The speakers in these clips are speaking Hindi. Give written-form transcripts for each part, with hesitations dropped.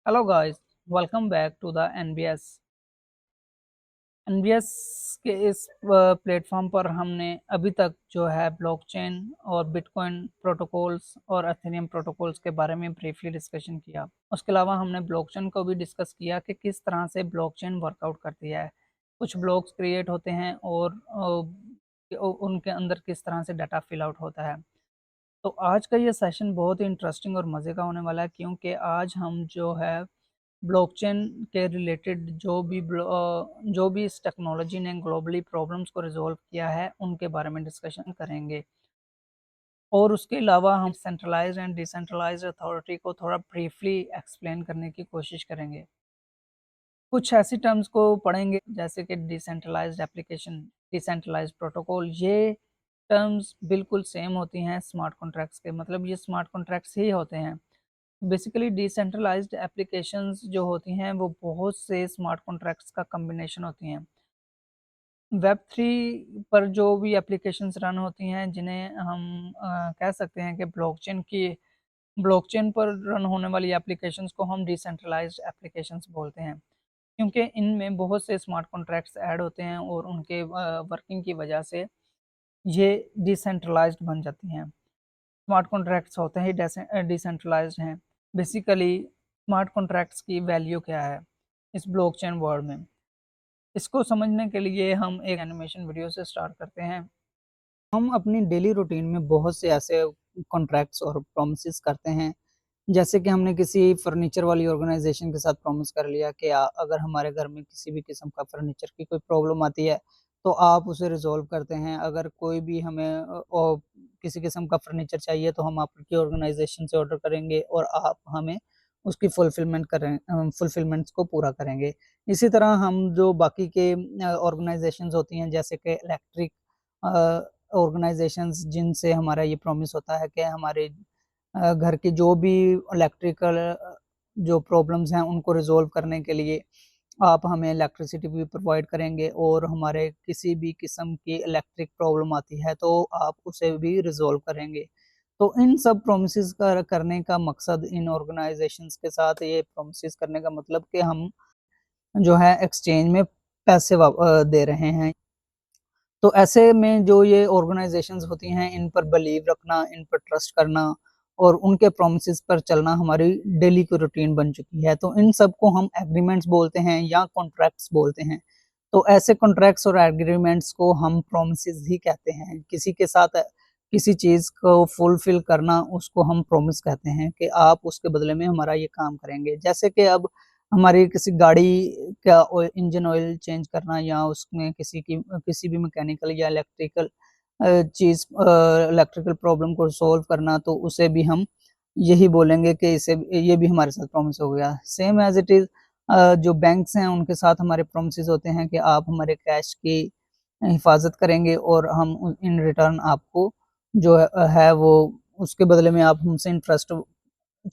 Hello guys, welcome back to the NBS. NBS के इस प्लेटफॉर्म पर हमने अभी तक जो है ब्लॉकचेन और बिटकॉइन प्रोटोकॉल्स और एथेरियम प्रोटोकॉल्स के बारे में ब्रीफली डिस्कशन किया। उसके अलावा हमने ब्लॉकचेन को भी डिस्कस किया कि किस तरह से ब्लॉकचेन वर्कआउट करती है। कुछ ब्लॉक्स क्रिएट होते हैं और उनके अंदर किस तरह से डाटा फिल आउट होता है। तो आज का ये सेशन बहुत ही इंटरेस्टिंग और मज़े का होने वाला है, क्योंकि आज हम जो है ब्लॉकचेन के रिलेटेड जो भी इस टेक्नोलॉजी ने ग्लोबली प्रॉब्लम्स को रिजॉल्व किया है उनके बारे में डिस्कशन करेंगे। और उसके अलावा हम सेंट्रलाइज्ड एंड डिसेंट्रलाइज्ड अथॉरिटी को थोड़ा ब्रीफली एक्सप्लेन करने की कोशिश करेंगे। कुछ ऐसी टर्म्स को पढ़ेंगे जैसे कि डिसेंट्रलाइज्ड एप्लीकेशन, डिसेंट्रलाइज्ड प्रोटोकॉल। ये टर्म्स बिल्कुल सेम होती हैं स्मार्ट कॉन्ट्रैक्ट्स के, मतलब ये स्मार्ट कॉन्ट्रैक्ट्स ही होते हैं। बेसिकली डिसेंट्रलाइज्ड एप्लीकेशंस जो होती हैं वो बहुत से स्मार्ट कॉन्ट्रैक्ट्स का कॉम्बिनेशन होती हैं। वेब थ्री पर जो भी एप्लीकेशंस रन होती हैं जिन्हें हम कह सकते हैं कि ब्लॉकचेन पर रन होने वाली एप्लीकेशंस को हम डिसेंट्रलाइज्ड एप्लीकेशंस बोलते हैं, क्योंकि इनमें बहुत से स्मार्ट कॉन्ट्रैक्ट्स ऐड होते हैं और उनके वर्किंग की वजह से ये डिसेंट्रलाइज्ड बन जाती हैं। स्मार्ट कॉन्ट्रैक्ट्स होते ही डिसेंट्रलाइज्ड हैं। बेसिकली स्मार्ट कॉन्ट्रैक्ट्स की वैल्यू क्या है इस ब्लॉकचेन वर्ल्ड में, इसको समझने के लिए हम एक एनिमेशन वीडियो से स्टार्ट करते हैं। हम अपनी डेली रूटीन में बहुत से ऐसे कॉन्ट्रैक्ट्स और प्रॉमिसेस करते हैं, जैसे कि हमने किसी फर्नीचर वाली ऑर्गेनाइजेशन के साथ प्रॉमिस कर लिया कि अगर हमारे घर में किसी भी किस्म का फर्नीचर की कोई प्रॉब्लम आती है तो आप उसे रिजॉल्व करते हैं। अगर कोई भी हमें किसी किस्म का फर्नीचर चाहिए तो हम आपकी ऑर्गेनाइजेशन से ऑर्डर करेंगे और आप हमें उसकी फुलफिलमेंट्स को पूरा करेंगे। इसी तरह हम जो बाकी के ऑर्गेनाइजेशंस होती हैं, जैसे कि इलेक्ट्रिक ऑर्गेनाइजेशंस, जिनसे हमारा ये प्रॉमिस होता है कि हमारे घर की जो भी इलेक्ट्रिकल जो प्रॉब्लम्स हैं उनको रिजॉल्व करने के लिए आप हमें इलेक्ट्रिसिटी भी प्रोवाइड करेंगे, और हमारे किसी भी किस्म की इलेक्ट्रिक प्रॉब्लम आती है तो आप उसे भी रिजॉल्व करेंगे। तो इन सब प्रोमिसेस का करने का मकसद, इन ऑर्गेनाइजेशंस के साथ ये प्रोमिसेस करने का मतलब कि हम जो है एक्सचेंज में पैसे दे रहे हैं। तो ऐसे में जो ये ऑर्गेनाइजेशंस होती हैं, इन पर बिलीव रखना, इन पर ट्रस्ट करना और उनके प्रोमिसेस पर चलना हमारी डेली की रूटीन बन चुकी है। तो इन सब को हम एग्रीमेंट्स बोलते हैं या कॉन्ट्रैक्ट्स बोलते हैं। तो ऐसे कॉन्ट्रैक्ट्स और एग्रीमेंट्स को हम प्रोमिसेस ही कहते हैं। किसी के साथ किसी चीज़ को फुलफिल करना, उसको हम प्रोमिस कहते हैं कि आप उसके बदले में हमारा ये काम करेंगे। जैसे कि अब हमारी किसी गाड़ी का इंजन ऑयल चेंज करना, या उसमें किसी भी मैकेनिकल या इलेक्ट्रिकल प्रॉब्लम को सॉल्व करना, तो उसे भी हम यही बोलेंगे कि इसे ये भी हमारे साथ प्रॉमिस हो गया। सेम एज इट इज़ जो बैंक्स हैं उनके साथ हमारे प्रॉमिसेस होते हैं कि आप हमारे कैश की हिफाजत करेंगे और हम इन रिटर्न आपको जो है वो उसके बदले में आप हमसे इंटरेस्ट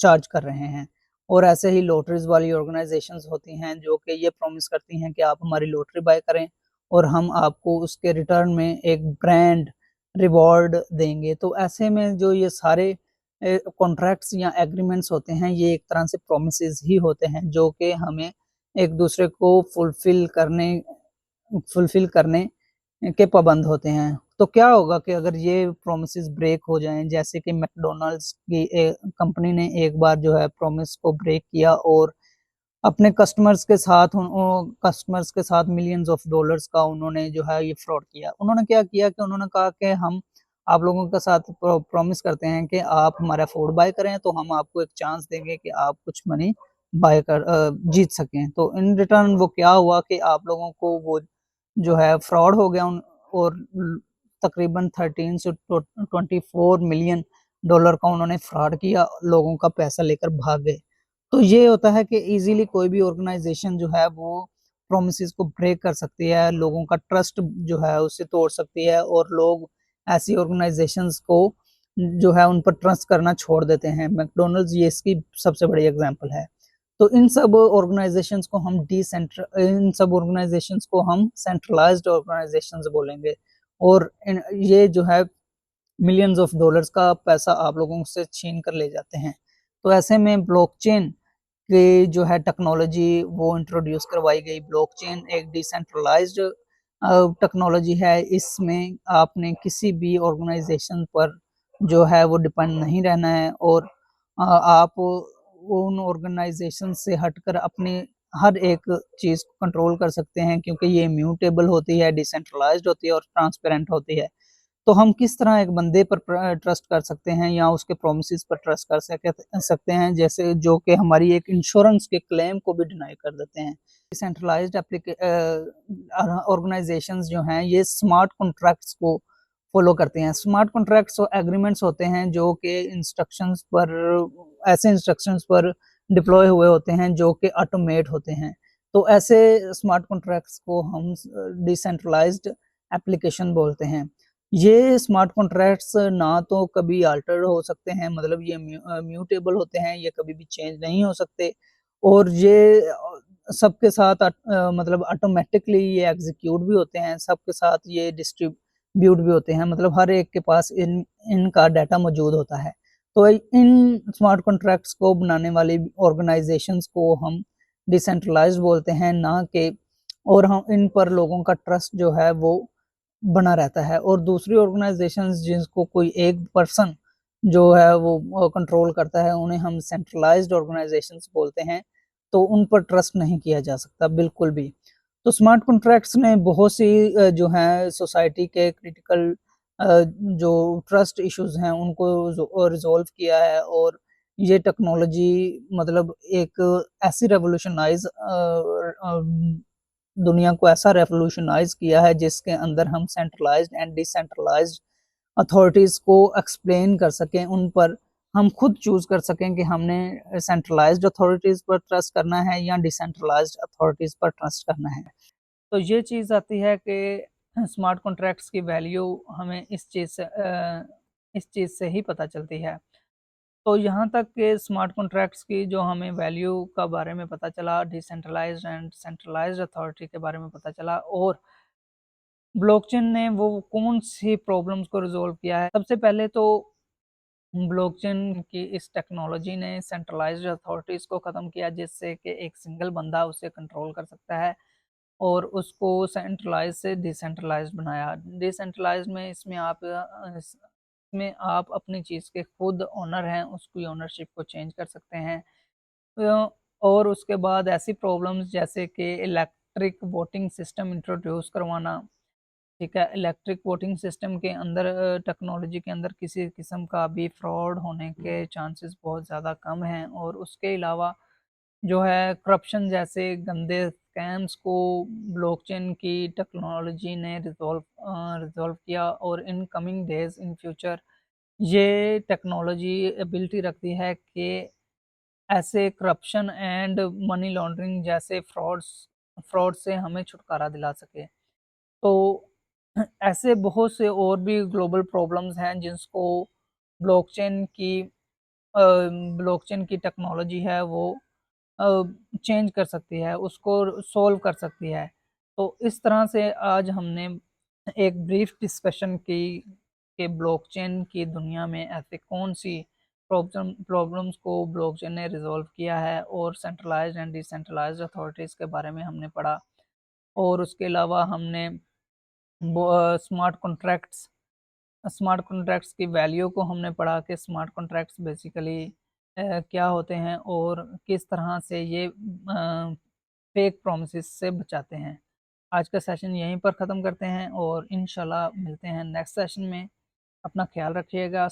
चार्ज कर रहे हैं। और ऐसे ही लॉटरीज वाली ऑर्गेनाइजेशंस होती हैं जो कि ये प्रॉमिस करती हैं कि आप हमारी लॉटरी बाय करें और हम आपको उसके रिटर्न में एक ब्रांड रिवॉर्ड देंगे। तो ऐसे में जो ये सारे कॉन्ट्रैक्ट्स या एग्रीमेंट्स होते हैं, ये एक तरह से प्रॉमिसेस ही होते हैं जो कि हमें एक दूसरे को फुलफिल करने के पाबंद होते हैं। तो क्या होगा कि अगर ये प्रॉमिसेस ब्रेक हो जाएँ, जैसे कि मैकडॉनल्ड्स की कंपनी ने एक बार जो है प्रॉमिस को ब्रेक किया और अपने कस्टमर्स के साथ मिलियंस ऑफ डॉलर्स का उन्होंने जो है ये फ्रॉड किया। उन्होंने क्या किया कि उन्होंने कहा कि हम आप लोगों के साथ प्रॉमिस करते हैं कि आप हमारा फूड बाय करें तो हम आपको एक चांस देंगे कि आप कुछ मनी जीत सकें। तो इन रिटर्न वो क्या हुआ कि आप लोगों को वो जो है फ्रॉड हो गया, और तकरीबन 13 से 24 मिलियन डॉलर का उन्होंने फ्रॉड किया, लोगों का पैसा लेकर भाग गए। तो ये होता है कि इजीली कोई भी ऑर्गेनाइजेशन जो है वो प्रोमिसेस को ब्रेक कर सकती है, लोगों का ट्रस्ट जो है उसे तोड़ सकती है, और लोग ऐसी ऑर्गेनाइजेशंस को जो है उन पर ट्रस्ट करना छोड़ देते हैं। मैकडॉनल्ड्स ये इसकी सबसे बड़ी एग्जांपल है। तो इन सब ऑर्गेनाइजेशंस को हम सेंट्रलाइज्ड ऑर्गेनाइजेशंस बोलेंगे, और ये जो है मिलियंस ऑफ डॉलर्स का पैसा आप लोगों से छीन कर ले जाते हैं। तो ऐसे में ब्लॉकचेन की जो है टेक्नोलॉजी वो इंट्रोड्यूस करवाई गई। ब्लॉकचेन एक डिसेंट्रलाइज्ड टेक्नोलॉजी है। इसमें आपने किसी भी ऑर्गेनाइजेशन पर जो है वो डिपेंड नहीं रहना है और आप उन ऑर्गेनाइजेशन से हटकर अपनी हर एक चीज़ को कंट्रोल कर सकते हैं, क्योंकि ये इम्यूटेबल होती है, डिसेंट्रलाइज्ड होती है और ट्रांसपेरेंट होती है। तो हम किस तरह एक बंदे पर ट्रस्ट कर सकते हैं या उसके प्रोमिसेस पर ट्रस्ट कर सकते हैं, जैसे जो कि हमारी एक इंश्योरेंस के क्लेम को भी डिनाई कर देते हैं। डिसेंट्रलाइज्ड ऑर्गेनाइजेशंस जो हैं ये स्मार्ट कॉन्ट्रैक्ट्स को फॉलो करते हैं। स्मार्ट कॉन्ट्रैक्ट्स और एग्रीमेंट्स होते हैं जो कि ऐसे इंस्ट्रक्शंस पर डिप्लॉय हुए होते हैं जो कि ऑटोमेट होते हैं। तो ऐसे स्मार्ट कॉन्ट्रैक्ट्स को हम डिसेंट्रलाइज्ड एप्लीकेशन बोलते हैं। ये स्मार्ट कॉन्ट्रैक्ट्स ना तो कभी अल्टर हो सकते हैं, मतलब ये म्यूटेबल होते हैं, ये कभी भी चेंज नहीं हो सकते और ये सबके साथ मतलब ऑटोमेटिकली ये एग्जीक्यूट भी होते हैं, सबके साथ ये डिस्ट्रीब्यूट भी होते हैं, मतलब हर एक के पास इनका डाटा मौजूद होता है। तो इन स्मार्ट कॉन्ट्रैक्ट्स को बनाने वाली ऑर्गेनाइजेशंस को हम डिसेंट्रलाइज्ड बोलते हैं, ना कि और हम इन पर लोगों का ट्रस्ट जो है वो बना रहता है। और दूसरी ऑर्गेनाइजेशंस जिसको कोई एक पर्सन जो है वो कंट्रोल करता है, उन्हें हम सेंट्रलाइज्ड ऑर्गेनाइजेशंस बोलते हैं। तो उन पर ट्रस्ट नहीं किया जा सकता बिल्कुल भी। तो स्मार्ट कॉन्ट्रैक्ट्स ने बहुत सी जो हैं सोसाइटी के क्रिटिकल जो ट्रस्ट इश्यूज हैं उनको रिजॉल्व किया है और ये टेक्नोलॉजी मतलब एक ऐसी दुनिया को ऐसा रेवोल्यूशनाइज किया है जिसके अंदर हम सेंट्रलाइज्ड एंड डिसेंट्रलाइज्ड अथॉरिटीज को एक्सप्लेन कर सकें, उन पर हम खुद चूज कर सकें कि हमने सेंट्रलाइज्ड अथॉरिटीज पर ट्रस्ट करना है या डिसेंट्रलाइज्ड अथॉरिटीज पर ट्रस्ट करना है। तो ये चीज़ आती है कि स्मार्ट कॉन्ट्रैक्ट्स की वैल्यू हमें इस चीज़ से ही पता चलती है। तो यहाँ तक कि स्मार्ट कॉन्ट्रैक्ट्स की जो हमें वैल्यू का बारे में पता चला, डिसेंट्रलाइज्ड एंड सेंट्रलाइज्ड अथॉरिटी के बारे में पता चला और ब्लॉकचेन ने वो कौन सी प्रॉब्लम्स को रिजॉल्व किया है। सबसे पहले तो ब्लॉकचेन की इस टेक्नोलॉजी ने सेंट्रलाइज्ड अथॉरिटीज़ को ख़त्म किया, जिससे कि एक सिंगल बंदा उसे कंट्रोल कर सकता है और उसको सेंट्रलाइज से डिसेंट्रलाइज्ड बनाया। डिसेंट्रलाइज्ड में इसमें आप अपनी चीज़ के खुद ओनर हैं, उसकी ओनरशिप को चेंज कर सकते हैं। और उसके बाद ऐसी प्रॉब्लम्स जैसे कि इलेक्ट्रिक वोटिंग सिस्टम इंट्रोड्यूस करवाना, ठीक है। इलेक्ट्रिक वोटिंग सिस्टम के अंदर टेक्नोलॉजी के अंदर किसी किस्म का भी फ्रॉड होने के चांसेस बहुत ज़्यादा कम हैं और उसके अलावा जो है करप्शन जैसे गंदे स्कैम्स को ब्लॉकचेन की टेक्नोलॉजी ने रिजॉल्व किया और in coming days in future ये टेक्नोलॉजी एबिलिटी रखती है कि ऐसे करप्शन एंड मनी लॉन्ड्रिंग जैसे फ्रॉड से हमें छुटकारा दिला सके। तो ऐसे बहुत से और भी ग्लोबल प्रॉब्लम्स हैं जिसको ब्लॉकचेन की ब्लॉकचेन की टेक्नोलॉजी है वो चेंज कर सकती है, उसको सॉल्व कर सकती है। तो इस तरह से आज हमने एक ब्रीफ डिस्कशन की कि ब्लॉकचेन की दुनिया में ऐसे कौन-सी प्रॉब्लम्स को ब्लॉकचेन ने रिज़ॉल्व किया है और सेंट्रलाइज़्ड एंड डिसेंट्रलाइज़्ड अथॉरिटीज़ के बारे में हमने पढ़ा। और उसके अलावा हमने स्मार्ट कॉन्ट्रैक्ट्स की वैल्यू को हमने पढ़ा कि स्मार्ट कॉन्ट्रैक्ट्स बेसिकली क्या होते हैं और किस तरह से ये फेक प्रॉमिसेस से बचाते हैं। आज का सेशन यहीं पर ख़त्म करते हैं और इंशाल्लाह मिलते हैं नेक्स्ट सेशन में। अपना ख्याल रखिएगा।